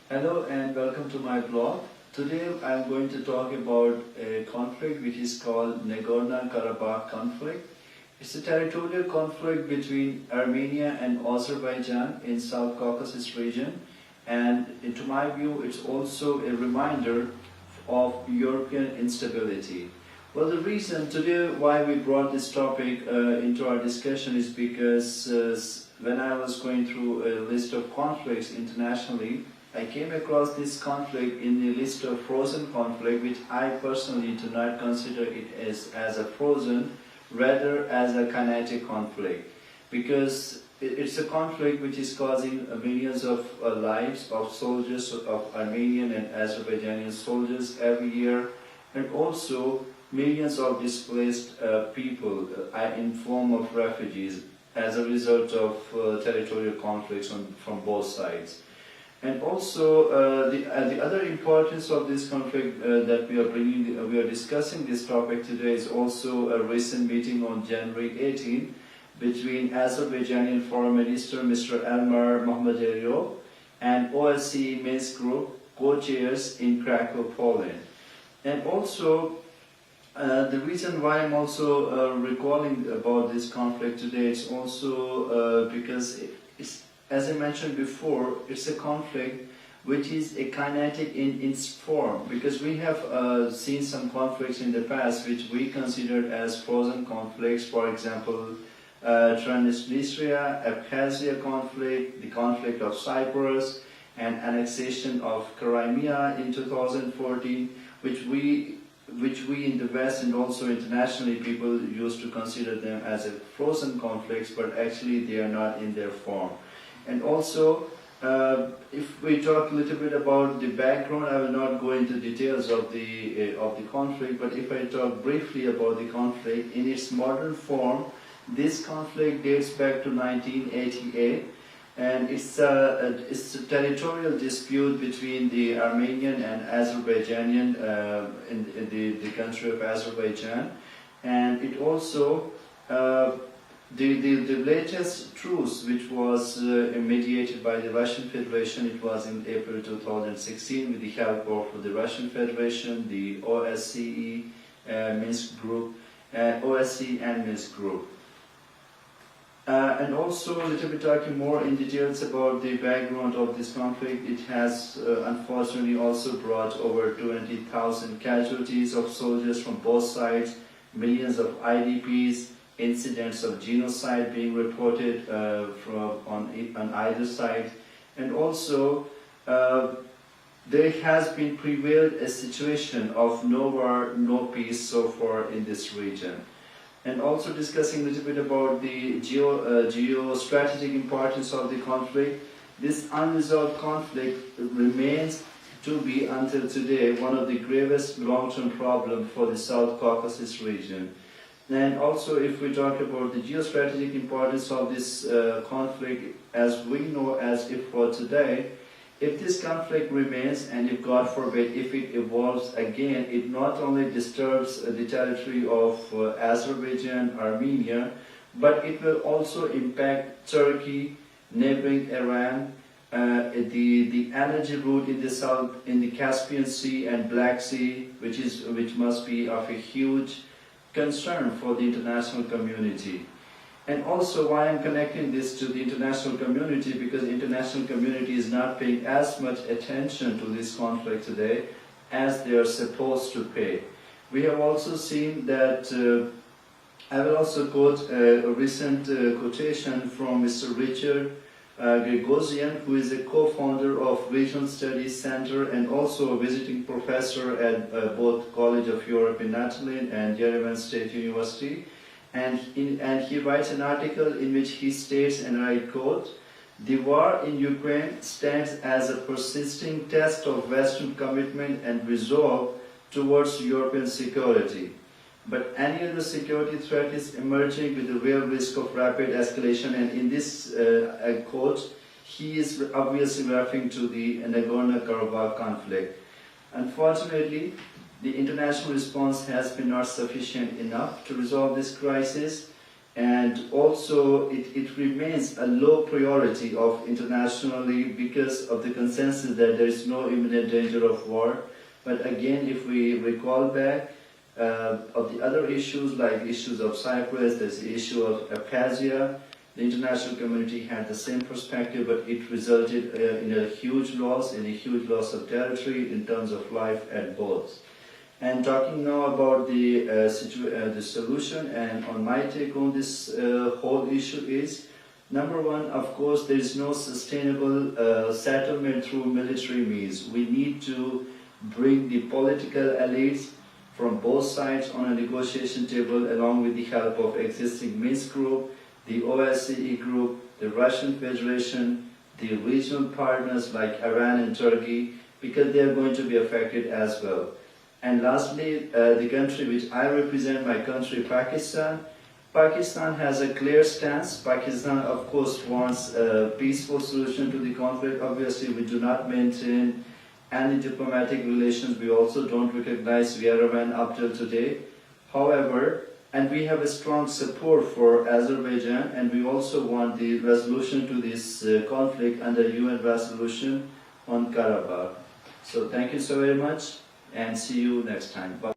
Hello and welcome to my blog. Today I'm going to talk about a conflict which is called Nagorno-Karabakh conflict. It's a territorial conflict between Armenia and Azerbaijan in South Caucasus region, and to my view it's also a reminder of European instability. Well, the reason today why we brought this topic into our discussion is because when I was going through a list of conflicts internationally, I came across this conflict in the list of frozen conflict, which I personally do not consider it as a frozen, rather as a kinetic conflict, because it's a conflict which is causing millions of lives of soldiers, of Armenian and Azerbaijani soldiers every year, and also millions of displaced people in form of refugees as a result of territorial conflicts from both sides. And also the other importance of this conflict that we are discussing this topic today is also a recent meeting on January 18 between Azerbaijani Foreign Minister Mr. Elmar Mahmadeliov and OSCE Minsk Group co-chairs in Krakow, Poland. And also the reason why I'm also recalling about this conflict today is also because as I mentioned before, it's a conflict which is a kinetic in its form, because we have seen some conflicts in the past which we considered as frozen conflicts. For example, Transnistria, Abkhazia conflict, the conflict of Cyprus, and annexation of Crimea in 2014, which we in the West and also internationally people used to consider them as a frozen conflicts, but actually they are not in their form. And also, if we talk a little bit about the background, I will not go into details of the conflict, but if I talk briefly about the conflict in its modern form, this conflict dates back to 1988, and it's a territorial dispute between the Armenian and Azerbaijanian in the country of Azerbaijan, and it also the latest truce, which was mediated by the Russian Federation, it was in April 2016 with the help of the Russian Federation, the OSCE Minsk Group, OSCE and Minsk Group. And also a little bit talking more in details about the background of this conflict, it has unfortunately also brought over 20,000 casualties of soldiers from both sides, millions of IDPs, incidents of genocide being reported on either side, and also there has been prevailed a situation of no war, no peace so far in this region. And also discussing a little bit about the geostrategic importance of the conflict, this unresolved conflict remains to be until today one of the gravest long-term problems for the South Caucasus region. And also, if we talk about the geostrategic importance of this conflict, as we know as if for today, if this conflict remains and if God forbid, if it evolves again, it not only disturbs the territory of Azerbaijan, Armenia, but it will also impact Turkey, neighboring Iran, the energy route in the south, in the Caspian Sea and Black Sea, which must be of a huge concern for the international community. And also why I'm connecting this to the international community, because the international community is not paying as much attention to this conflict today as they are supposed to pay. We have also seen that, I will also quote a recent quotation from Mr. Richard Gregosian, who is a co-founder of Regional Studies Center and also a visiting professor at both College of Europe in Natalie and Yerevan State University. And he writes an article in which he states, and I quote, "The war in Ukraine stands as a persisting test of Western commitment and resolve towards European security. But any other security threat is emerging with the real risk of rapid escalation." And in this quote, he is obviously referring to the Nagorno-Karabakh conflict. Unfortunately, the international response has been not sufficient enough to resolve this crisis, and also it remains a low priority of internationally because of the consensus that there is no imminent danger of war. But again, if we recall back of the other issues like issues of Cyprus, there's the issue of Abkhazia, the international community had the same perspective, but it resulted in a huge loss of territory in terms of life at both. And talking now about the solution, and on my take on this whole issue is, number one, of course, there is no sustainable settlement through military means. We need to bring the political elites from both sides on a negotiation table along with the help of existing Minsk group, the OSCE group, the Russian Federation, the regional partners like Iran and Turkey, because they are going to be affected as well. And lastly, the country which I represent, my country, Pakistan. Pakistan has a clear stance. Pakistan, of course, wants a peaceful solution to the conflict. Obviously, we do not maintain any diplomatic relations. We also don't recognize Yerevan up till today. However, and we have a strong support for Azerbaijan, and we also want the resolution to this conflict under UN resolution on Karabakh. So thank you so very much, and see you next time. Bye.